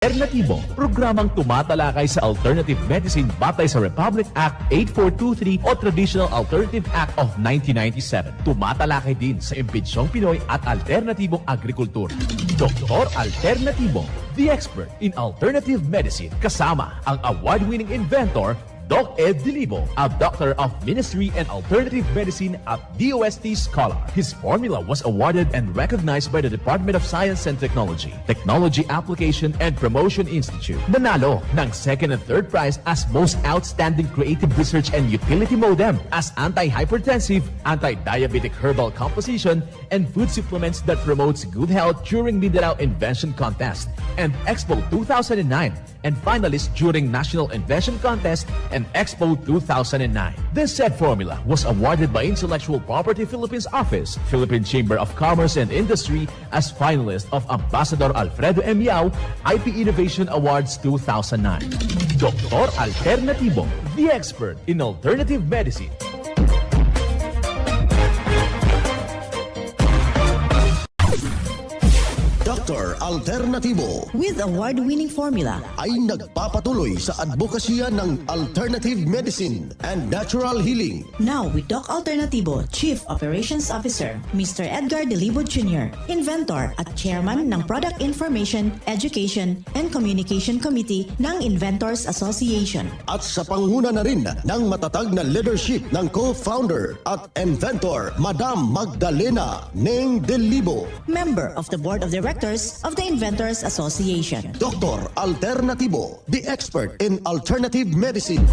Alternatibo, programang tumatalakay sa alternative medicine batay sa Republic Act 8423 o Traditional Alternative Act of 1997. Tumatalakay din sa impinsyong Pinoy at alternatibong agrikultura. Doktor Alternatibo, the expert in alternative medicine, kasama ang award-winning inventor Doc Ed Dilibo, a doctor of ministry and alternative medicine at DOST Scholar. His formula was awarded and recognized by the Department of Science and Technology, Technology Application and Promotion Institute. Nanalo ng second and third prize as Most Outstanding Creative Research and Utility Modem, as anti-hypertensive, anti-diabetic herbal composition, and food supplements that promotes good health during Mindanao Invention Contest and Expo 2009, and finalist during National Invention Contest and Expo 2009. This said formula was awarded by Intellectual Property Philippines Office, Philippine Chamber of Commerce and Industry as finalist of Ambassador Alfredo M. Yao IP Innovation Awards 2009. Doktor Alternatibo, the expert in alternative medicine. Dr. Alternatibo with award-winning formula ay nagpapatuloy sa advokasya ng alternative medicine and natural healing. Now with Doc Alternatibo, Chief Operations Officer, Mr. Edgar Dilibo Jr., Inventor at Chairman ng Product Information, Education and Communication Committee ng Inventors Association. At sa panguna na rin ng matatag na leadership ng co-founder at inventor, Madam Magdalena Neng Dilibo, Member of the Board of Directors of the Inventors Association. Dr. Alternatibo, the expert in alternative medicine.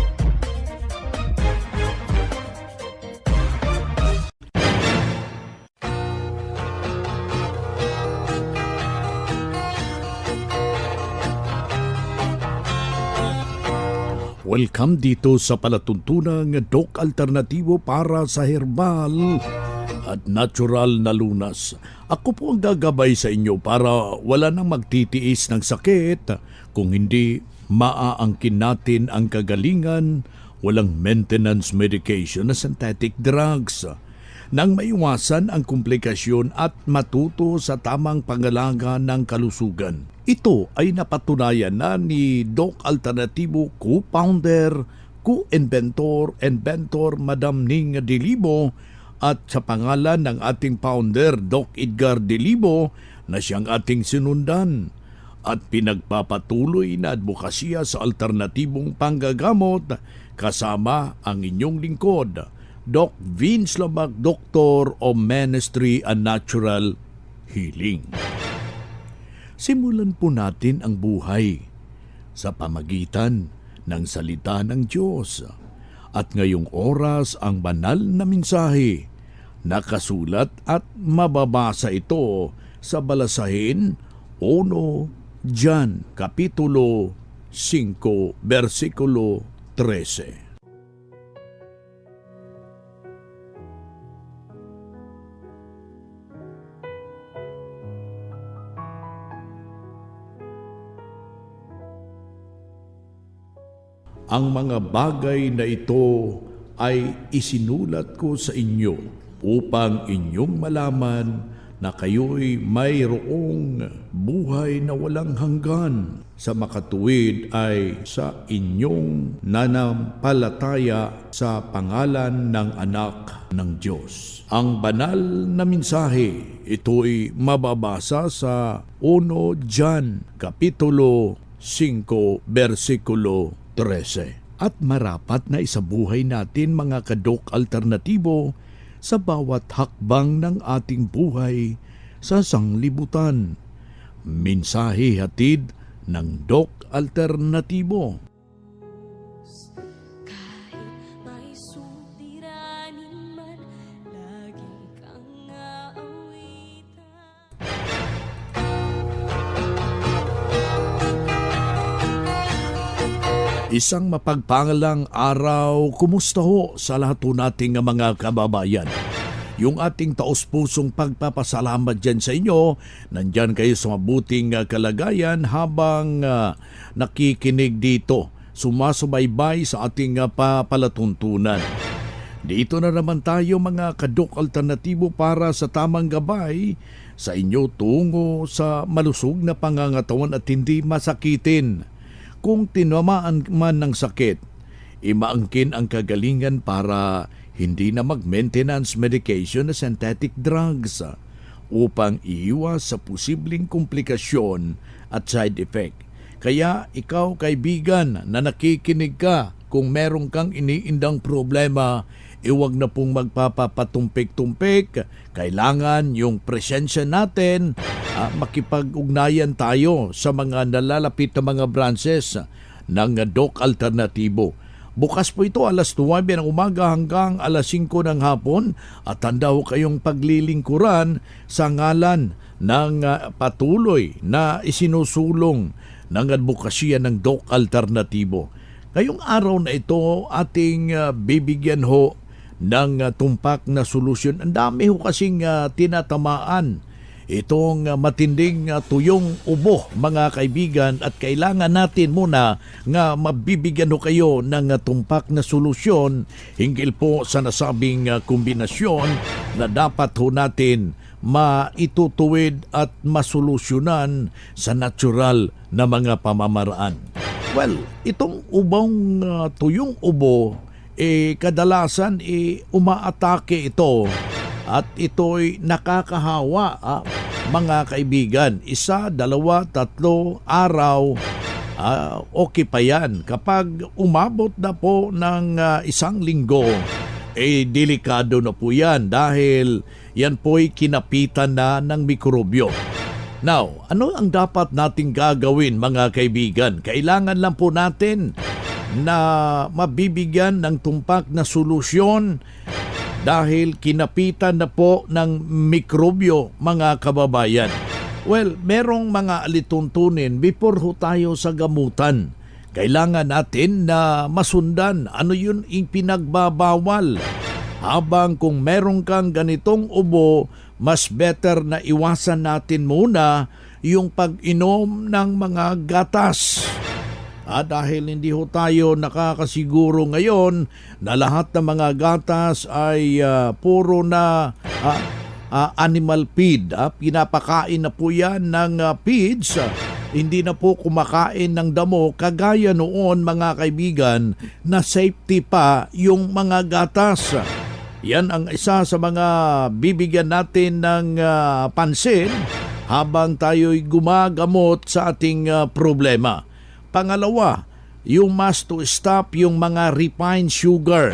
Welcome dito sa palatuntunang Doc Alternatibo para sa herbal at natural na lunas. Ako po ang gagabay sa inyo para wala nang magtitiis ng sakit kung hindi maaangkin natin ang kagalingan, walang maintenance medication na synthetic drugs, nang maiwasan ang komplikasyon at matuto sa tamang pangalaga ng kalusugan. Ito ay napatunayan na ni Doc Alternatibo, co-founder, co-inventor, inventor Madam Ning Dilibo, at sa pangalan ng ating founder, Doc Edgar Dilibo, na siyang ating sinundan at pinagpapatuloy na advokasya sa alternatibong panggagamot kasama ang inyong lingkod, Doc Vince Labac, Doctor of Ministry and Natural Healing. Simulan po natin ang buhay sa pamagitan ng salita ng Diyos. At ngayong oras ang banal na mensahe, nakasulat at mababasa ito sa Balasahin 1 John Kapitulo 5, versikulo 13. Ang mga bagay na ito ay isinulat ko sa inyo upang inyong malaman na kayo'y mayroong buhay na walang hanggan. Sa makatuwid ay sa inyong nanampalataya sa pangalan ng Anak ng Diyos. Ang banal na mensahe, ito'y mababasa sa 1 John Kapitulo 5, versikulo 13. At marapat na isabuhay natin mga kadok alternatibo sa bawat hakbang ng ating buhay sa sanglibutan. Mensahe hatid ng Doc Alternatibo. Isang mapagpangalang araw, kumusta ho sa lahat po nating mga kababayan? Yung ating taos-pusong pagpapasalamat dyan sa inyo, nandyan kayo sa mabuting kalagayan habang nakikinig dito, sumasubaybay sa ating papalatuntunan. Dito na naman tayo mga kadok alternatibo para sa tamang gabay sa inyo tungo sa malusog na pangangatawan at hindi masakitin. Kung tinamaan man ng sakit, imaangkin ang kagalingan para hindi na mag-maintenance medication na synthetic drugs upang iiwas sa posibleng komplikasyon at side effect. Kaya ikaw kaibigan na nakikinig ka, kung meron kang iniindang problema, iwag na pong magpapatumpik-tumpik. Kailangan yung presensya natin, makipag-ugnayan tayo sa mga nalalapit na mga branches ng Doc Alternatibo. Bukas po ito alas 9 ng umaga hanggang alas 5 ng hapon at tanda ho kayong paglilingkuran sa ngalan ng patuloy na isinusulong ng advokasya ng Doc Alternatibo. Ngayong araw na ito ating bibigyan ho ng tumpak na solusyon. Ang dami ho kasing tinatamaan itong matinding tuyong ubo, mga kaibigan, at kailangan natin muna nga mabibigyan ho kayo ng tumpak na solusyon hinggil po sa nasabing kombinasyon na dapat ho natin maitutuwid at masolusyonan sa natural na mga pamamaraan. Well, itong ubang tuyong ubo, kadalasan umaatake ito at ito'y nakakahawa, mga kaibigan. 1, 2, 3 araw, okay pa yan. Kapag umabot na po ng 1 linggo, delikado na po yan dahil yan po'y kinapitan na ng mikrobyo. Now, ano ang dapat nating gagawin, mga kaibigan? Kailangan lang po natin na mabibigyan ng tumpak na solusyon dahil kinapitan na po ng mikrobyo, mga kababayan. Well, merong mga alituntunin before ho tayo sa gamutan. Kailangan natin na masundan ano yun yung pinagbabawal. Habang kung meron kang ganitong ubo, mas better na iwasan natin muna yung pag-inom ng mga gatas. Dahil hindi ho tayo nakakasiguro ngayon na lahat ng mga gatas ay puro na animal feed. Pinapakain na po yan ng pigs. Hindi na po kumakain ng damo kagaya noon, mga kaibigan, na safety pa yung mga gatas. Yan ang isa sa mga bibigyan natin ng pansin habang tayo'y gumagamot sa ating problema. Pangalawa, you must to stop yung mga refined sugar.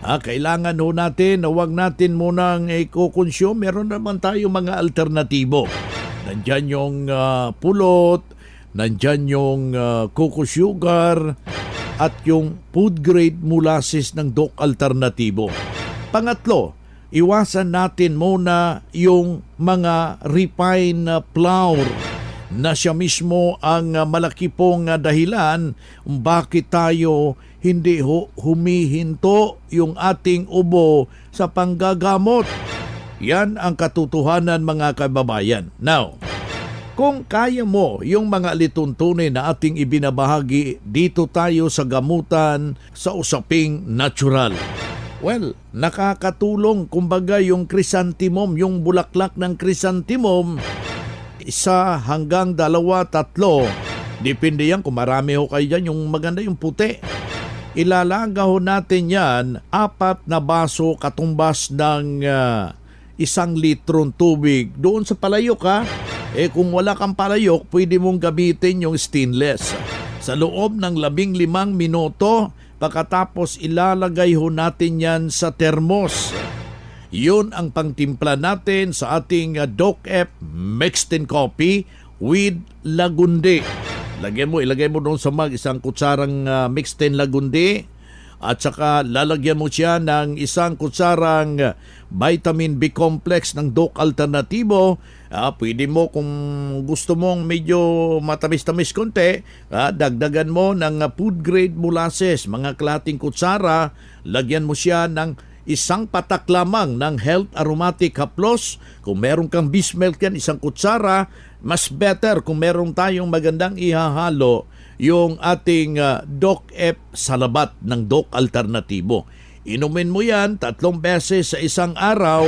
Kailangan ho natin na huwag natin munang i-consume. Meron naman tayo mga alternatibo. Nandyan yung pulot, nandyan yung cocoa sugar, at yung food grade molasses ng Doc Alternatibo. Pangatlo, iwasan natin muna yung mga refined flour na siya mismo ang malaki pong dahilan bakit tayo hindi humihinto yung ating ubo sa panggagamot. Yan ang katotohanan, mga kababayan. Now, kung kaya mo yung mga lituntunin na ating ibinabahagi, dito tayo sa gamutan sa usaping natural. Well, nakakatulong kumbaga yung chrysanthemum, yung bulaklak ng chrysanthemum, 1 hanggang 2, 3. Depende yan kung marami ho kayo dyan, yung maganda yung puti. Ilalaga ho natin yan 4 na baso katumbas ng 1 litrong tubig. Doon sa palayok kung wala kang palayok, pwede mong gamitin yung stainless. Sa loob ng 15 minuto, pagkatapos ilalagay ho natin yan sa termos. Yun ang pangtimpla natin sa ating Doc F Mixed in Coffee with Lagundi. Ilagay mo doon sa mag 1 kutsarang mixed in Lagundi at saka lalagyan mo siya ng 1 kutsarang vitamin B complex ng Doc Alternatibo. Pwede mo kung gusto mong medyo matamis-tamis konti, dagdagan mo ng food grade molasses, mga kalahating kutsara. Lagyan mo siya ng 1 patak lamang ng Health Aromatic Haplos. Kung meron kang Bismilk yan, 1 kutsara. Mas better kung meron tayong magandang ihahalo, yung ating Doc F Salabat ng Doc Alternatibo. Inumin mo yan 3 beses sa isang araw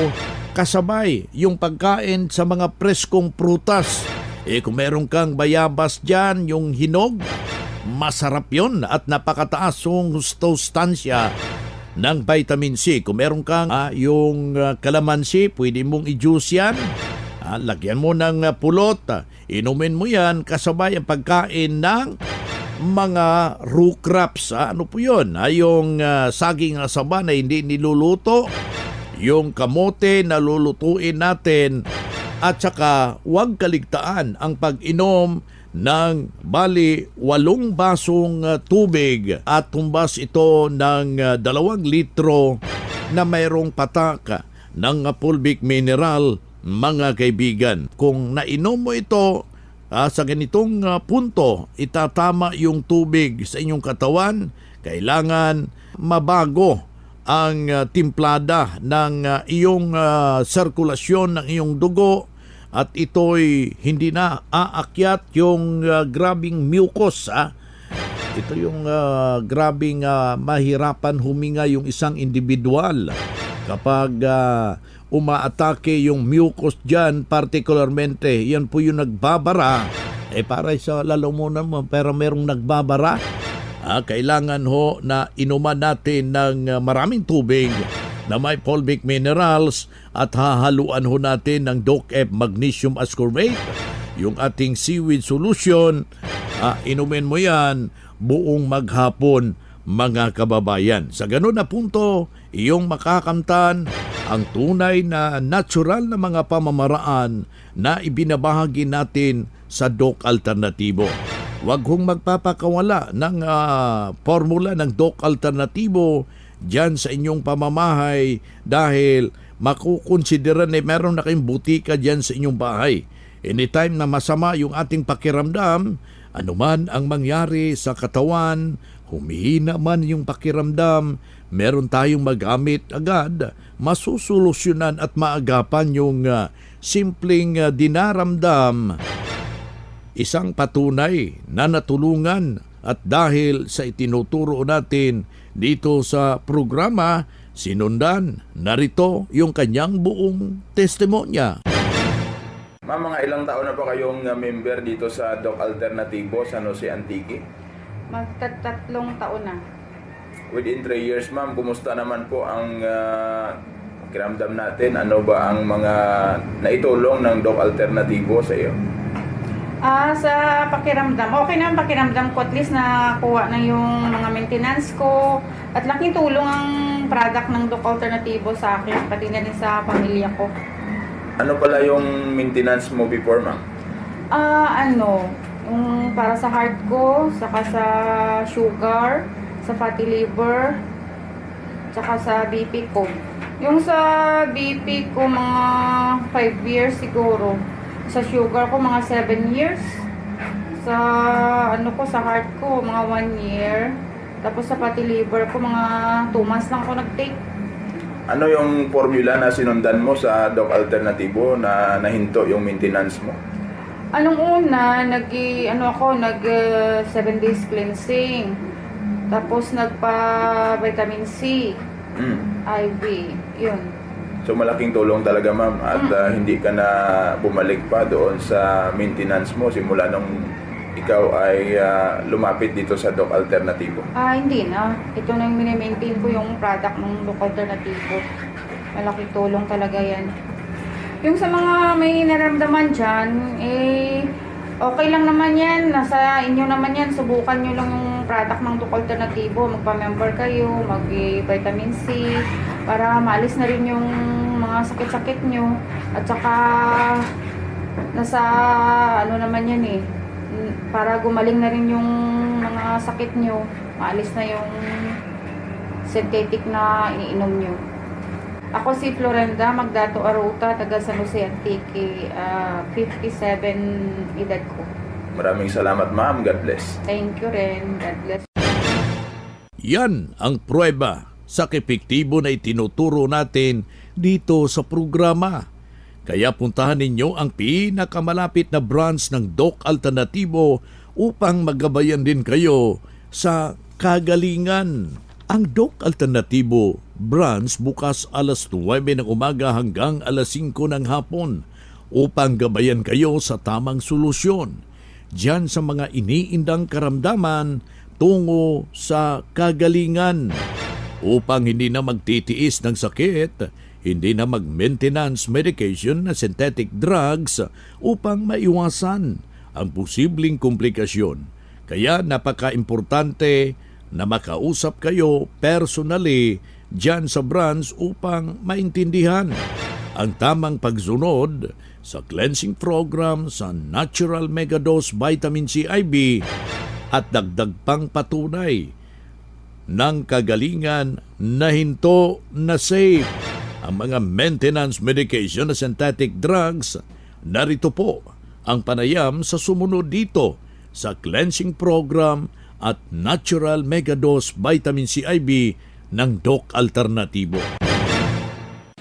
kasabay yung pagkain sa mga preskong prutas. Kung meron kang bayabas dyan, yung hinog, masarap yon at napakataas yung sustansya ng vitamin C. Kung meron kang yung kalamansi, pwede mong i-juice yan. Lagyan mo ng pulot, inumin mo yan kasabay ang pagkain ng mga root crops. Ano po yun? Yung saging asaba na hindi niluluto, yung kamote na lulutuin natin, at saka huwag kaligtaan ang pag-inom ng bali 8 basong tubig at tumbas ito ng 2 litro na mayroong patak ng fulvic mineral, mga kaibigan. Kung nainom mo ito sa ganitong punto, itatama yung tubig sa inyong katawan. Kailangan mabago ang timplada ng iyong sirkulasyon ng iyong dugo at ito'y hindi na aakyat yung grabing mucus. Ito yung grabing mahirapan huminga yung isang individual kapag umaatake yung mucus dyan, particularmente yan po yung nagbabara. Para sa lalamunan mo, pero merong nagbabara, kailangan ho na inuman natin ng maraming tubig na may fulvic minerals at hahaluan ho natin ng DOC-F magnesium ascorbate, yung ating seaweed solution. Inumin mo yan buong maghapon, mga kababayan. Sa ganun na punto, iyong makakamtan ang tunay na natural na mga pamamaraan na ibinabahagi natin sa DOC Alternatibo. Huwag hong magpapakawala ng formula ng DOC Alternatibo dyan sa inyong pamamahay dahil makukonsidera na meron na kayong butika dyan sa inyong bahay. Anytime na masama yung ating pakiramdam, anuman ang mangyari sa katawan, humihina man yung pakiramdam, meron tayong magamit agad, masusolusyonan at maagapan yung simpleng dinaramdam. Isang patunay na natulungan at dahil sa itinuturo natin dito sa programa, sinundan, narito yung kanyang buong testimonya. Ma'am, mga ilang taon na pa kayong member dito sa DOC Alternatibo, San Jose Antique? Magtatatlong taon na. Within 3 years, ma'am, kumusta naman po ang kiramdam natin? Ano ba ang mga naitulong ng DOC Alternatibo sa iyo? Sa pakiramdam, okay na ang pakiramdam ko. At least nakuha na yung mga maintenance ko. At laking tulong ang product ng DOC Alternatibo sa akin, pati na rin sa pamilya ko. Ano pala yung maintenance mo before, ma'am? Yung para sa heart ko, saka sa sugar, sa fatty liver, saka sa BP ko. Yung sa BP ko, mga 5 years siguro. Sa sugar ko, mga 7 years. Sa sa heart ko, mga 1 year. Tapos sa fatty liver ko, mga 2 months lang ako nag-take. Ano yung formula na sinundan mo sa DOC Alternatibo na nahinto yung maintenance mo? Anong una, nag 7 days cleansing. Tapos nagpa-vitamin C, IV, yun. So malaking tulong talaga, ma'am, at hindi ka na bumalik pa doon sa maintenance mo simula nung ikaw ay lumapit dito sa DOC Alternatibo. Hindi na. Ito na yung mini-maintain ko yung product ng DOC Alternatibo. Malaking tulong talaga yan. Yung sa mga may naramdaman dyan, okay lang naman yan. Nasa inyo naman yan. Subukan nyo lang yung product ng DOC Alternatibo. Magpa-member kayo, mag-vitamin C, para maalis na rin yung mga sakit-sakit nyo. At saka, nasa naman yan para gumaling na rin yung mga sakit nyo. Maalis na yung synthetic na iniinom nyo. Ako si Florenda Magdato Aruta, taga San Jose Antique, 57 edad ko. Maraming salamat, ma'am. God bless. Thank you rin. God bless. Yan ang pruweba sa epektibo na itinuturo natin dito sa programa. Kaya puntahan ninyo ang pinakamalapit na branch ng DOC Alternatibo upang magabayan din kayo sa kagalingan Ang Doc Alternatibo branch bukas alas 9 ng umaga hanggang alas 5 ng hapon upang gabayan kayo sa tamang solusyon diyan sa mga iniindang karamdaman tungo sa kagalingan. Upang hindi na magtitiis ng sakit, hindi na mag-maintenance medication na synthetic drugs upang maiwasan ang posibleng komplikasyon. Kaya napaka-importante na makausap kayo personally dyan sa branch upang maintindihan ang tamang pagsunod sa cleansing program sa Natural Megadose Vitamin C IV at dagdag pang patunay ng kagalingan na hinto na safe. Ang mga maintenance medication na synthetic drugs, narito po ang panayam sa sumunod dito sa cleansing program at Natural Megadose Vitamin C IV ng Doc Alternatibo.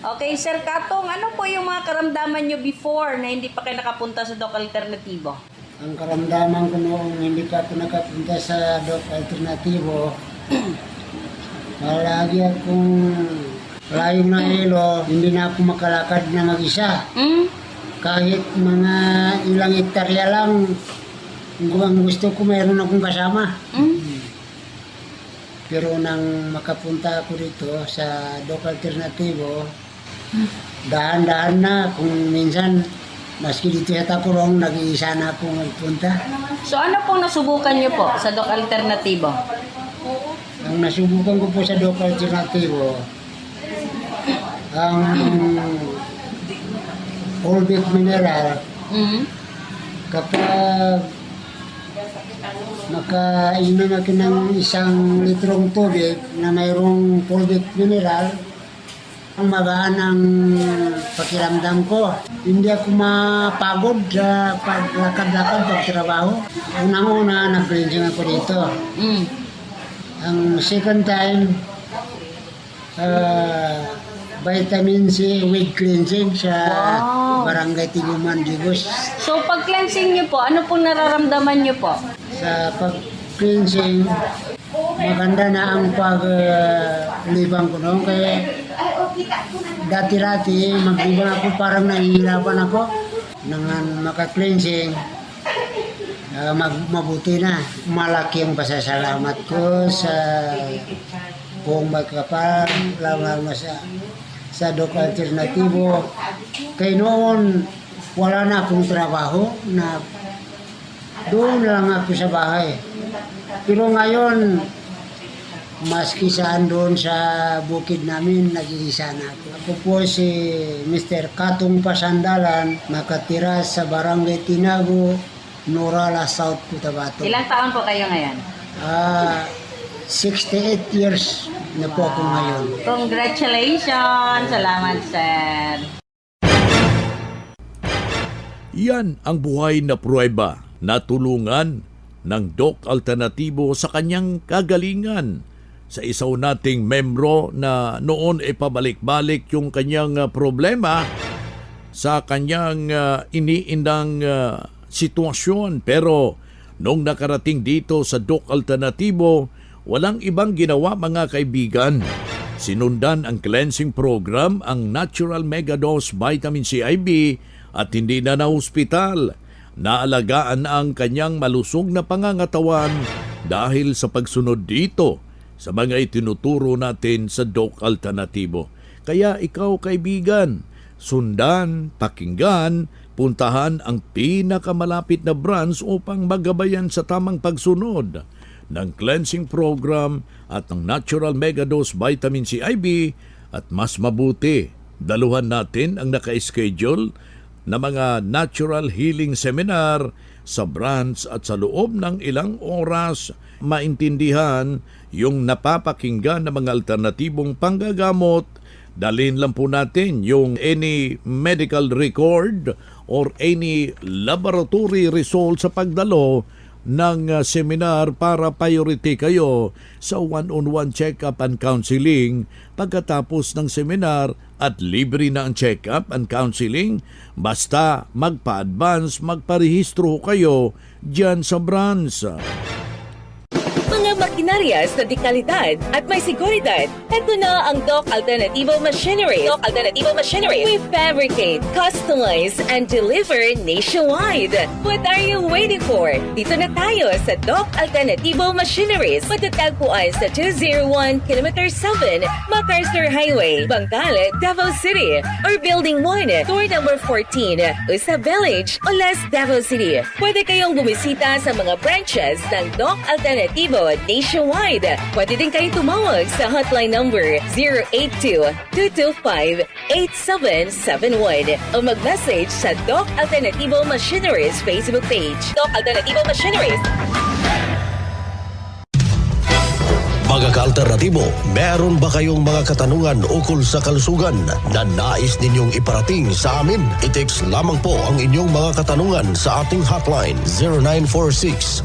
Okay, Sir Katong, ano po yung mga karamdaman nyo before na hindi pa kayo nakapunta sa Doc Alternatibo? Ang karamdaman ko noong hindi pa ako nakapunta sa Doc Alternatibo, malagi akong layo na ilo, hindi na ako makalakad na mag-isa. Kahit mga ilang hektarya lang, ang gusto ko mayroon akong kasama. Pero nang makapunta ako dito sa Doc Alternatibo, dahan-dahan na kung minsan maski dito sa Takurong, nag-iisa na akong magpunta. So ano pong nasubukan nyo po sa Doc Alternatibo? Ang nasubukan ko po sa Doc Alternativo, ang Olbic mineral, kapag makainom ako ng 1 litrong tubig na mayroong Olbic mineral, ang magaan ang pakiramdam ko. Hindi ako mapagod sa paglakad-lakad, pagtrabaho. Unang-una, nag-cleansing ako dito. Ang second time, vitamin C with cleansing sa Barangay Tiguman, Digos. So pag cleansing nyo po, ano pong nararamdaman nyo po? Sa pag-cleansing, maganda na ang paglibang ko noon. Kaya dati-dati, maglibang ako parang nahihirapan ako. Nang maka-cleansing, mabuti na. Malaki ang pasasalamat ko sa buong magkapal, lalo na sa Doc Alternatibo. Kaya noon, wala na akong trabaho na doon lang ako sa bahay. Pero ngayon, maski saan doon sa bukid namin, nag-iisa na ako. Ako po si Mr. Katong Pasandalan, nakatira sa Barangay Tinago, Norala, South Cotabato. Ilang taon po kayo ngayon? 68 years na po ako ngayon. Congratulations! Salamat, Sir. Yan ang buhay na pruweba na tulungan ng Doc Alternatibo sa kanyang kagalingan. Sa isaw nating membro na noon ay pabalik-balik yung kanyang problema sa kanyang iniindang sitwasyon. Pero nung nakarating dito sa Doc Alternatibo, walang ibang ginawa mga kaibigan. Sinundan ang cleansing program, ang Natural Megadose Vitamin C IV at hindi na na-hospital. Naalagaan na ang kanyang malusog na pangangatawan dahil sa pagsunod dito sa mga itinuturo natin sa Doc Alternatibo. Kaya ikaw kaibigan, sundan, pakinggan, puntahan ang pinakamalapit na branch upang magabayan sa tamang pagsunod ng cleansing program at ng Natural Megadose Vitamin C IV at mas mabuti, daluhan natin ang naka-schedule na mga natural healing seminar sa branch at sa loob ng ilang oras maintindihan yung napapakinggan na mga alternatibong panggagamot. Dalhin lang po natin yung any medical record or any laboratory result sa pagdalo ng seminar para priority kayo sa one-on-one check-up and counseling pagkatapos ng seminar at libre na ang check-up and counseling basta magpa-advance, magparehistro kayo dyan sa branch. mga makinarias na dekalidad at may seguridad. Ito na ang Doc Alternativo Machinery. Doc Alternativo Machinery. We fabricate, customize, and deliver nationwide. What are you waiting for? Dito na tayo sa Doc Alternativo Machineries. Matatagpuan sa 201 Km 7 MacArthur Highway, Bangkal, Davao City. Or Building 1, Door number 14, Usa Village, Olas, Davao City. Pwede kayong bumisita sa mga branches ng Doc Alternativo nationwide. Pwede din kayong tumawag sa hotline number 082-225-8771 o mag-message sa Doc Alternativo Machineries Facebook page. Doc Alternativo Machineries. Mga ka-alternatibo, meron ba kayong mga katanungan ukol sa kalusugan na nais ninyong iparating sa amin? I-text lamang po ang inyong mga katanungan sa ating hotline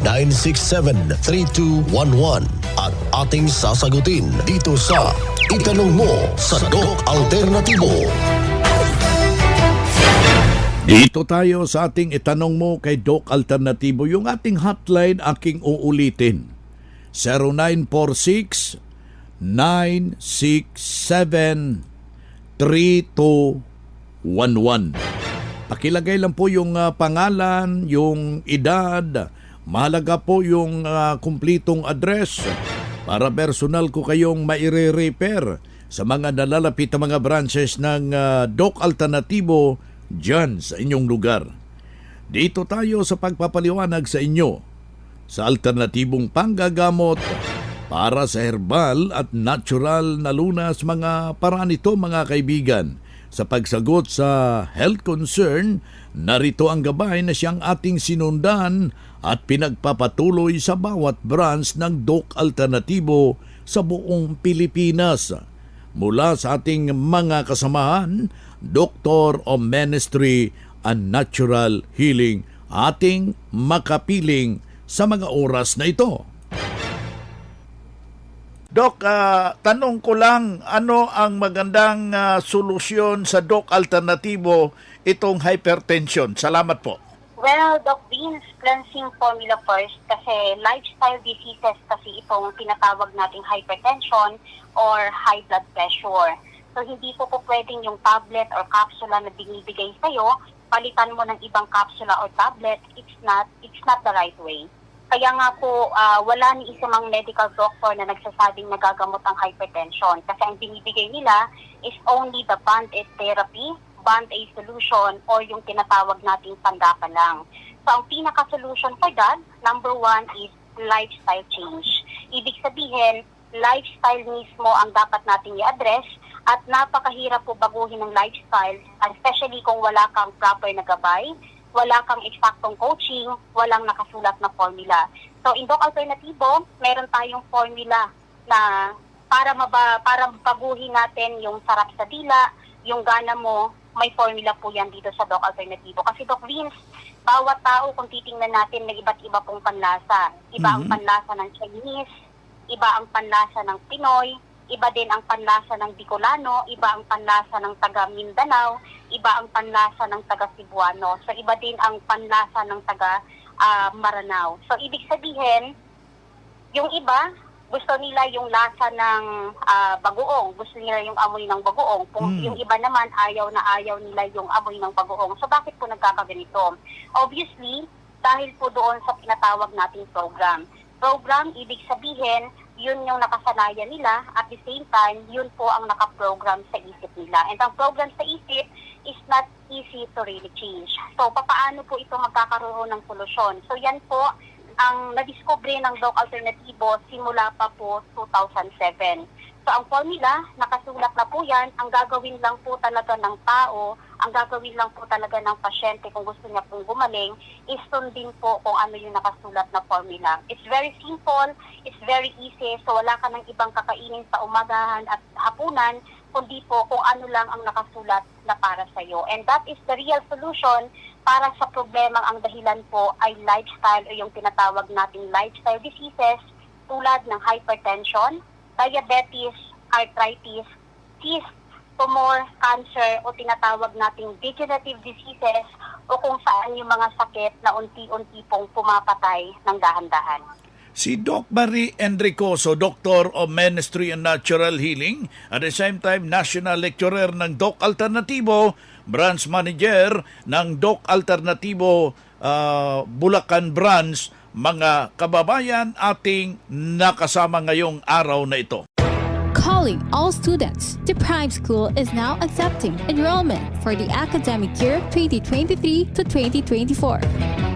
0946-967-3211 at ating sasagutin dito sa Itanong Mo sa Doc Alternatibo. Dito tayo sa ating itanong mo kay Doc Alternatibo. Yung ating hotline aking uulitin. 0946-967-3211. Pakilagay lang po yung pangalan, yung edad. Mahalaga po yung kumplitong address para personal ko kayong maire-repair sa mga nalalapit na mga branches ng Doc Alternativo dyan sa inyong lugar. Dito tayo sa pagpapaliwanag sa inyo sa alternatibong panggagamot para sa herbal at natural na lunas. Mga paraan ito mga kaibigan. Sa pagsagot sa health concern, narito ang gabay na siyang ating sinundan at pinagpapatuloy sa bawat branch ng Doc Alternativo sa buong Pilipinas. Mula sa ating mga kasamahan, Doctor of Ministry and Natural Healing, ating makapiling sa mga oras na ito. Doc, tanong ko lang, ano ang magandang solusyon sa Doc Alternativo itong hypertension? Salamat po. Well, Doc Beans, cleansing formula first kasi lifestyle diseases kasi itong tinatawag nating hypertension or high blood pressure. So hindi po pwedeng yung tablet or capsula na binibigay sa'yo, palitan mo ng ibang capsula or tablet, it's not the right way. Kaya nga po, wala ni isang medical doctor na nagsasabing nagagamot ang hypertension kasi ang binibigay nila is only the band-aid therapy, band-aid solution, or yung tinatawag nating pandakan lang. So ang pinaka-solution for that, number 1 is lifestyle change. Ibig sabihin, lifestyle mismo ang dapat nating i-address at napakahirap po baguhin ng lifestyle, especially kung wala kang proper na gabay, wala kang eksaktong coaching, walang nakasulat na formula. So in Doc Alternativo, meron tayong formula na para baguhin natin yung sarap sa dila, yung gana mo, may formula po yan dito sa Doc Alternativo. Kasi Doc Vince, bawat tao kung titingnan natin may iba't iba pong panlasa. Iba ang panlasa ng Chinese, iba ang panlasa ng Pinoy, iba din ang panlasa ng Bicolano, iba ang panlasa ng taga Mindanao, iba ang panlasa ng taga Cebuano. So iba din ang panlasa ng taga Maranao. So ibig sabihin, yung iba gusto nila yung lasa ng bagoong, gusto nila yung amoy ng bagoong. Kung yung iba naman ayaw nila yung amoy ng bagoong. So bakit po nagkakaganito? Obviously, dahil po doon sa pinatawag nating program. Program, ibig sabihin, yun yung nakasanayan nila, at the same time, yun po ang nakaprogram sa isip nila. And ang program sa isip is not easy to really change. So, paano po ito magkakaroon ng solusyon? So, yan po ang nadiskubre ng Doc Alternativo simula pa po 2007. So, ang formula, nakasulat na po yan. Ang gagawin lang po talaga ng tao, ang gagawin lang po talaga ng pasyente kung gusto niya pong gumaling, is sundin po kung ano yung nakasulat na formula. It's very simple, it's very easy, so wala ka ng ibang kakainin sa umagahan at hapunan, kundi po kung ano lang ang nakasulat na para sa iyo. And that is the real solution para sa problemang ang dahilan po ay lifestyle o yung tinatawag nating lifestyle diseases tulad ng hypertension, diabetes, arthritis, cyst, tumor, cancer o tinatawag nating degenerative diseases o kung saan yung mga sakit na unti-unti pong pumapatay ng dahan-dahan. Si Doc Marie Enricoso, Doctor of Ministry and Natural Healing, at the same time National Lecturer ng Doc Alternativo, Branch Manager ng Doc Alternativo Bulacan Branch. Mga kababayan, ating nakasama ngayong araw na ito. Calling all students, the Prime School is now accepting enrollment for the academic year 2023 to 2024.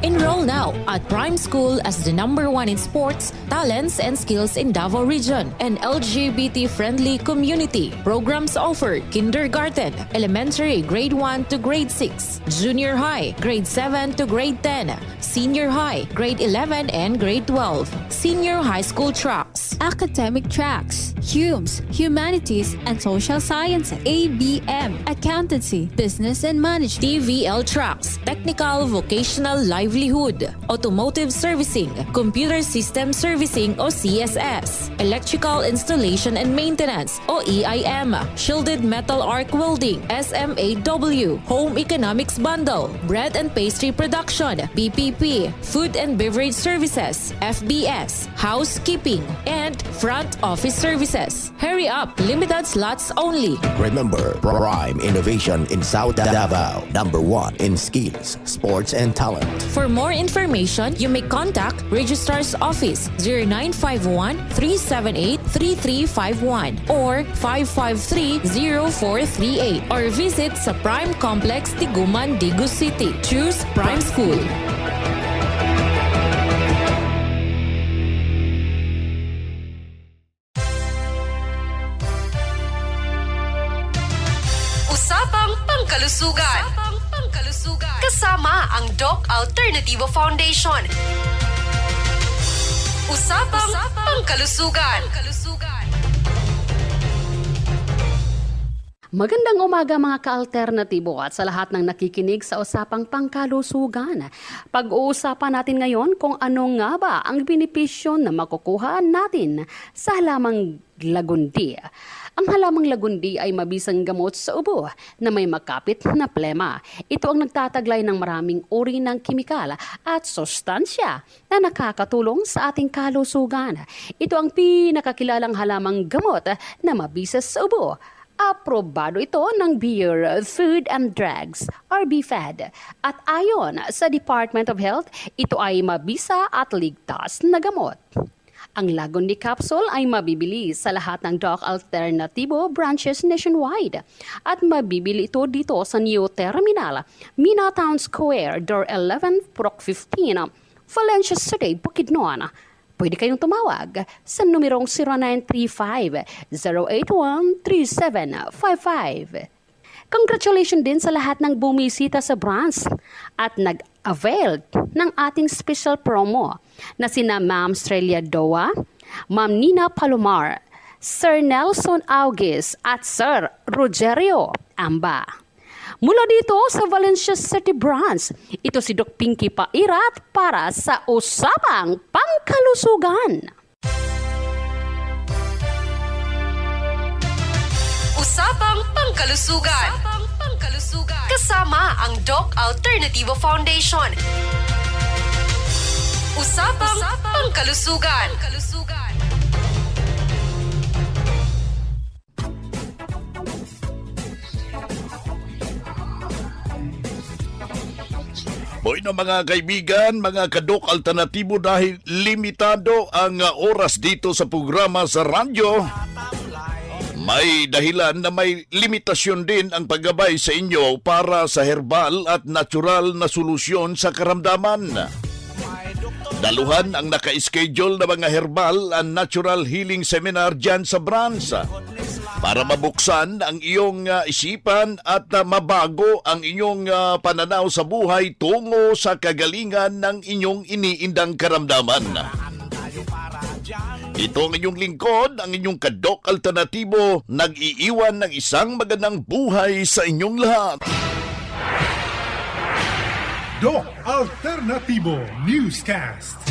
Enroll now at Prime School as the #1 in sports, talents, and skills in Davao Region and LGBT-friendly community. Programs offer kindergarten, elementary grade 1 to grade 6, junior high grade 7 to grade 10, senior high grade 11 and grade 12, senior high school tracks, Academic tracks, HUMS, Humanities and Social Sciences, ABM, Accountancy, Business and Management, TVL tracks, technical vocational livelihood, automotive servicing, computer system servicing o CSS, electrical installation and maintenance o EIM, shielded metal arc welding, SMAW, home economics bundle, bread and pastry production, PPP, food and beverage services, FBS, housekeeping, and front office services. Hurry up, limited slots only. Remember, Prime Innovation in South Davao, #1 in skills, sports, and talent. For more information, you may contact Registrar's Office 0951-378-3351 or 553-0438 or visit sa Prime Complex, Tiguman, Digu City. Choose Prime School. Usapang Pangkalusugan. Kasama ang Doc Alternativo Foundation. Usapang Pangkalusugan. Magandang umaga mga ka-alternatibo at sa lahat ng nakikinig sa Usapang Pangkalusugan. Pag-uusapan natin ngayon kung ano nga ba ang benepisyo na makukuha natin sa halamang lagundi. Ang halamang lagundi ay mabisang gamot sa ubo na may makapit na plema. Ito ang nagtataglay ng maraming uri ng kimikal at sustansya na nakakatulong sa ating kalusugan. Ito ang pinakakilalang halamang gamot na mabisa sa ubo. Aprobado ito ng Bureau of Food and Drugs or BFAD. At ayon sa Department of Health, ito ay mabisa at ligtas na gamot. Ang Lagundi capsule ay mabibili sa lahat ng Doc Alternativo branches nationwide at mabibili ito dito sa New Terminal, Mina Town Square, Door 11, Purok 15, Valencia City, Bukidnon. Pwede kayong tumawag sa numerong 0935-081-3755. Congratulations din sa lahat ng bumisita sa branch at nag-avail ng ating special promo na sina Ma'am Strelia Doa, Ma'am Nina Palomar, Sir Nelson August at Sir Rogerio Amba. Mula dito sa Valencia City Branch, ito si Doc Pinky Pairat para sa Usapang Pangkalusugan. Usapang Pangkalusugan. Kasama ang Doc Alternativo Foundation. Usapang Pangkalusugan. Bueno mga kaibigan, mga kadok alternatibo, dahil limitado ang oras dito sa programa sa radyo, may dahilan na may limitasyon din ang paggabay sa inyo para sa herbal at natural na solusyon sa karamdaman. Daluhan ang naka-schedule na mga herbal and natural healing seminar dyan sa branch para mabuksan ang iyong isipan at mabago ang inyong pananaw sa buhay tungo sa kagalingan ng inyong iniindang karamdaman. Ito ang inyong lingkod, ang inyong kadok alternatibo, nag-iiwan ng isang magandang buhay sa inyong lahat. Doc Alternativo Newscast.